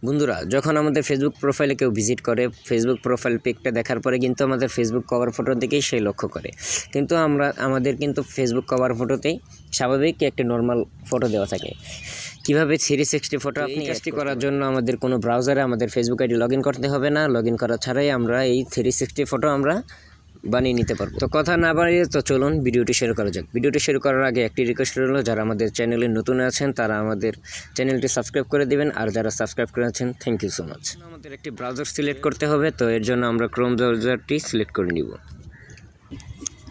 বন্ধুরা, যখন আমাদের ফেসবুক প্রোফাইলে কেউ ভিজিট করে, ফেসবুক প্রোফাইল পিকটা দেখার পরে কিন্তু আমাদের ফেসবুক কভার ফটোর দিকেই সেই লক্ষ্য করে। কিন্তু আমাদের কিন্তু ফেসবুক কভার ফটোতেই স্বাভাবিক একটি নর্মাল ফটো দেওয়া থাকে। কীভাবে 360 ফটো আপনি কাজটি করার জন্য আমাদের কোনো ব্রাউজারে আমাদের ফেসবুক আইডি লগ ইন করতে হবে না। লগ ইন করা ছাড়াই আমরা এই 360 ফটো আমরা বানিয়ে নিতে পারবো। তো কথা না বাড়িয়ে তো চলুন ভিডিওটি শুরু করা যাক। ভিডিওটি শুরু করার আগে একটি রিকোয়েস্ট রইল, যারা আমাদের চ্যানেলে নতুন আছেন তারা আমাদের চ্যানেলটি সাবস্ক্রাইব করে দিবেন, আর যারা সাবস্ক্রাইব করেছেন থ্যাংক ইউ সো মাচ। আমাদের একটি ব্রাউজার সিলেক্ট করতে হবে, তো এর জন্য আমরা ক্রোম ব্রাউজারটি সিলেক্ট করে নিব।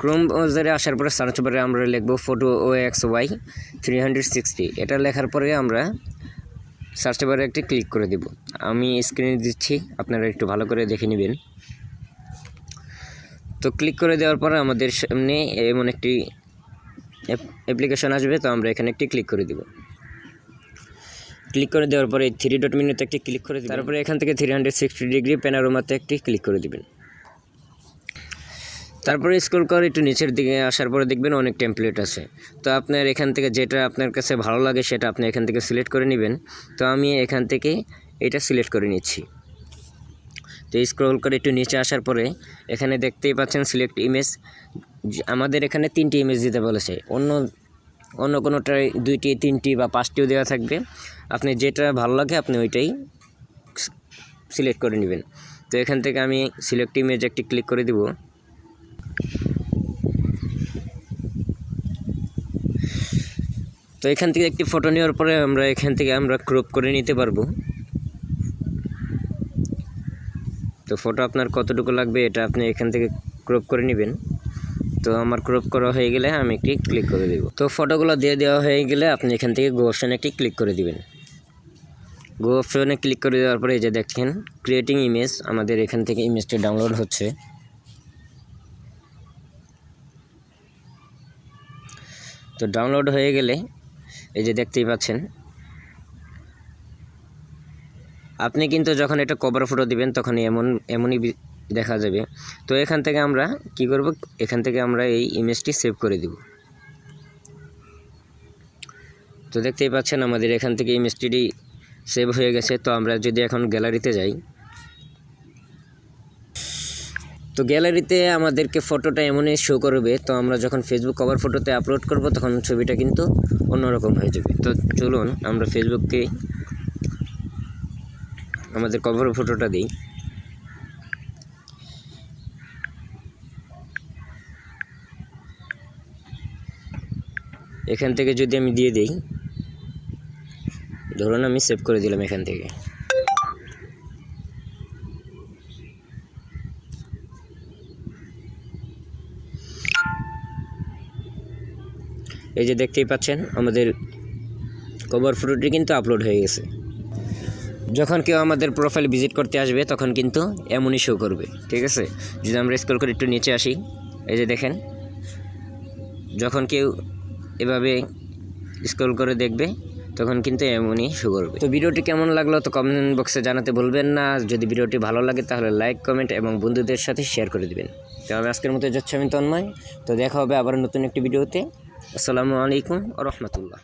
ক্রোম ব্রাউজারে আসার পরে সার্চ বারে আমরা লিখব ফটো OXY 360। এটা লেখার পরে আমরা সার্চ বারে একটি ক্লিক করে দিব। আমি স্ক্রিনে দিচ্ছি, আপনারা একটু ভালো করে দেখে নেবেন। তো ক্লিক করে দেওয়ার পরে আমাদের সামনে এমন একটি অ্যাপ্লিকেশন আসবে, তো আমরা এখানে একটি ক্লিক করে দিব। ক্লিক করে দেওয়ার পরে 3 ডট মেনুতে একটি ক্লিক করে দিবেন। তারপরে এখান থেকে 360 ডিগ্রি প্যানোরামাতে একটি ক্লিক করে দিবেন। তারপরে স্ক্রল করে একটু নিচের দিকে আসার পরে দেখবেন অনেক টেমপ্লেট আছে। তো আপনার এখান থেকে যেটা আপনার কাছে ভালো লাগে সেটা আপনি এখান থেকে সিলেক্ট করে নেবেন। তো আমি এখান থেকে এটা সিলেক্ট করে নিচ্ছি। তো স্ক্রল করে একটু নিচে আসার পরে এখানে দেখতেই পাচ্ছেন সিলেক্ট ইমেজ। আমাদের এখানে 3টি ইমেজ দিতে বলেছে, অন্য কোনোটায় 2টি 3টি বা 5টিও দেওয়া থাকবে। আপনি যেটা ভালো লাগে আপনি ওইটাই সিলেক্ট করে নেবেন। তো এখান থেকে আমি সিলেক্ট ইমেজ একটি ক্লিক করে দিব। তো এখান থেকে একটি ফটো নেওয়ার পরে এখান থেকে আমরা ক্রপ করে নিতে পারবো। তো ফটো আপনার কতটুকু লাগবে এটা আপনি এখান থেকে ক্রপ করে নেবেন। তো আমার ক্রপ করা হয়ে গেলে আমি একটি ক্লিক করে দেব। তো ফটোগুলো দিয়ে দেওয়া হয়ে গেলে আপনি এখান থেকে গো অপশানে একটি ক্লিক করে দিবেন। গো অপশানে ক্লিক করে দেওয়ার পরে এই যে দেখেন ক্রিয়েটিং ইমেজ, আমাদের এখান থেকে ইমেজটি ডাউনলোড হচ্ছে। তো ডাউনলোড হয়ে গেলে এই যে দেখতেই পাচ্ছেন, আপনি কিন্তু যখন এটা কভার ফটো দিবেন তখন এমনই দেখা যাবে। তো এখান থেকে আমরা কি করব, এখান থেকে আমরা এই ইমেজটি সেভ করে দিব। তো দেখতেই পাচ্ছেন আমাদের এখান থেকে ইমেজটি সেভ হয়ে গেছে। তো আমরা যদি এখন গ্যালারিতে যাই, তো গ্যালারিতে আমাদেরকে ফটোটা এমনই শো করবে। তো আমরা যখন ফেসবুক কভার ফটোতে আপলোড করব তখন ছবিটা কিন্তু অন্যরকম হয়ে যাবে। তো চলুন আমরা ফেসবুককে আমাদের কভার ফটোটা দিই। এখান থেকে যদি আমি দিয়ে দিই, ধরুন আমি সেভ করে দিলাম এখান থেকে। এই যে দেখতেই পাচ্ছেন আমাদের কভার ফটোটি কিন্তু আপলোড হয়ে গেছে। যখন কেউ আমাদের প্রোফাইল ভিজিট করতে আসবে তখন কিন্তু এমনই শো করবে, ঠিক আছে। যদি আমরা স্ক্রল করে একটু নিচে আসি, এই যে দেখেন যখন কেউ এভাবে স্ক্রল করে দেখবে তখন কিন্তু এমনই শো করবে। তো ভিডিওটি কেমন লাগলো তো কমেন্ট বক্সে জানাতে ভুলবেন না। যদি ভিডিওটি ভালো লাগে তাহলে লাইক, কমেন্ট এবং বন্ধুদের সাথে শেয়ার করে দিবেন। তো আমি আজকের মতো যাচ্ছি, আমি তন্ময়। তো দেখা হবে আবার নতুন একটি ভিডিওতে। আসসালামু আলাইকুম ওয়া রাহমাতুল্লাহ।